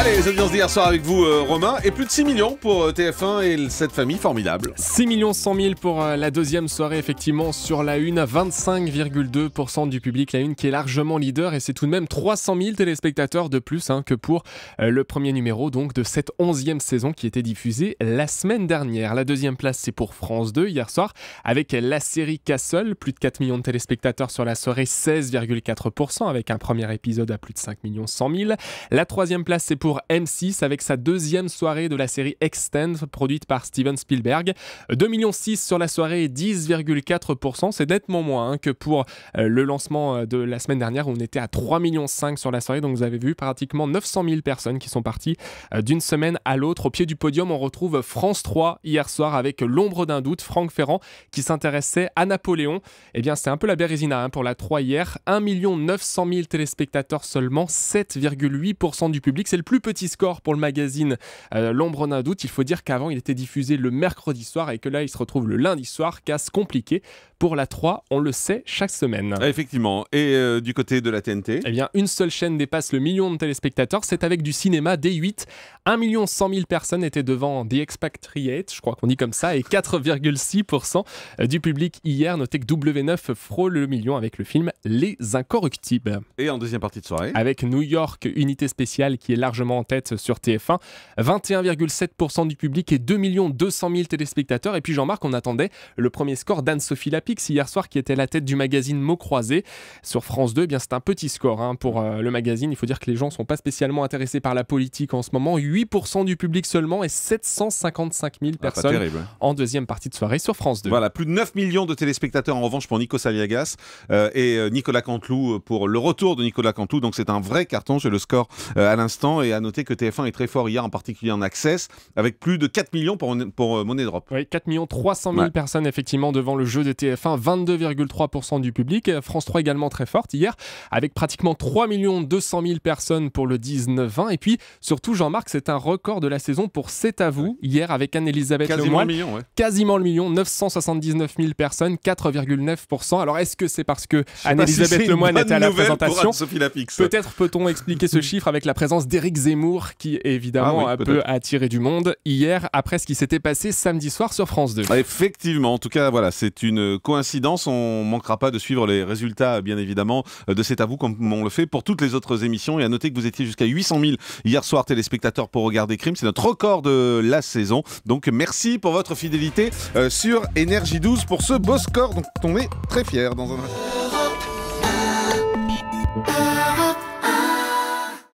Allez, les audiences d'hier soir avec vous, Romain. Et plus de 6 millions pour TF1 et cette famille formidable. 6 100 000 pour la deuxième soirée, effectivement, sur la Une. 25,2% du public, la Une qui est largement leader. Et c'est tout de même 300 000 téléspectateurs de plus que pour le premier numéro donc, de cette 11e saison qui était diffusée la semaine dernière. La deuxième place, c'est pour France 2 hier soir avec la série Castle. Plus de 4 millions de téléspectateurs sur la soirée, 16,4% avec un premier épisode à plus de 5 100 000. La troisième place, c'est pour M6 avec sa deuxième soirée de la série Extend produite par Steven Spielberg. 2,6 millions sur la soirée, 10,4%. C'est nettement moins que pour le lancement de la semaine dernière où on était à 3,5 millions sur la soirée. Donc vous avez vu pratiquement 900 000 personnes qui sont parties d'une semaine à l'autre. Au pied du podium, on retrouve France 3 hier soir avec l'ombre d'un doute, Franck Ferrand qui s'intéressait à Napoléon. Eh bien c'est un peu la bérésina pour la 3 hier. 1 900 000 téléspectateurs seulement, 7,8% du public. C'est le plus petit score pour le magazine L'ombre d'un doute. Il faut dire qu'avant il était diffusé le mercredi soir et que là il se retrouve le lundi soir. Casse compliqué pour la 3, on le sait chaque semaine. Effectivement. Et du côté de la TNT, eh bien une seule chaîne dépasse le million de téléspectateurs. C'est avec du cinéma D8. 1 100 000 personnes étaient devant The Expatriate, je crois qu'on dit comme ça, et 4,6% du public hier. Notez que W9 frôle le million avec le film Les Incorruptibles. Et en deuxième partie de soirée, avec New York, unité spéciale qui est largement en tête sur TF1. 21,7% du public et 2 200 000 téléspectateurs. Et puis Jean-Marc, on attendait le premier score d'Anne-Sophie Lapix hier soir qui était la tête du magazine Mots Croisés sur France 2. Eh bien, c'est un petit score pour le magazine. Il faut dire que les gens ne sont pas spécialement intéressés par la politique en ce moment. 8% du public seulement et 755 000 personnes en deuxième partie de soirée sur France 2. Voilà, plus de 9 millions de téléspectateurs en revanche pour Nico Saliagas et Nicolas Canteloup pour le retour de Nicolas Canteloup. Donc c'est un vrai carton, j'ai le score à l'instant. Et à noter que TF1 est très fort hier, en particulier en Access, avec plus de 4 millions pour Money Drop. Oui, 4 300 000 personnes effectivement devant le jeu de TF1, 22,3% du public. France 3 également très forte hier, avec pratiquement 3 200 000 personnes pour le 19-20. Et puis surtout Jean-Marc, c'est un record de la saison pour C'est à vous, hier avec Anne-Elisabeth Lemoine. Quasiment le million, 979 000 personnes, 4,9%. Alors est-ce que c'est parce que Anne-Elisabeth Lemoine était à la présentation? Peut-être peut-on expliquer ce chiffre avec la présence d'Éric Zemmour qui évidemment peut attirer du monde hier après ce qui s'était passé samedi soir sur France 2. Effectivement, en tout cas voilà, c'est une coïncidence. On manquera pas de suivre les résultats bien évidemment de C'est à vous comme on le fait pour toutes les autres émissions. Et à noter que vous étiez jusqu'à 800 000 hier soir téléspectateurs pour regarder Crime. C'est notre record de la saison. Donc merci pour votre fidélité sur Énergie 12 pour ce beau score dont on est très fiers dans un...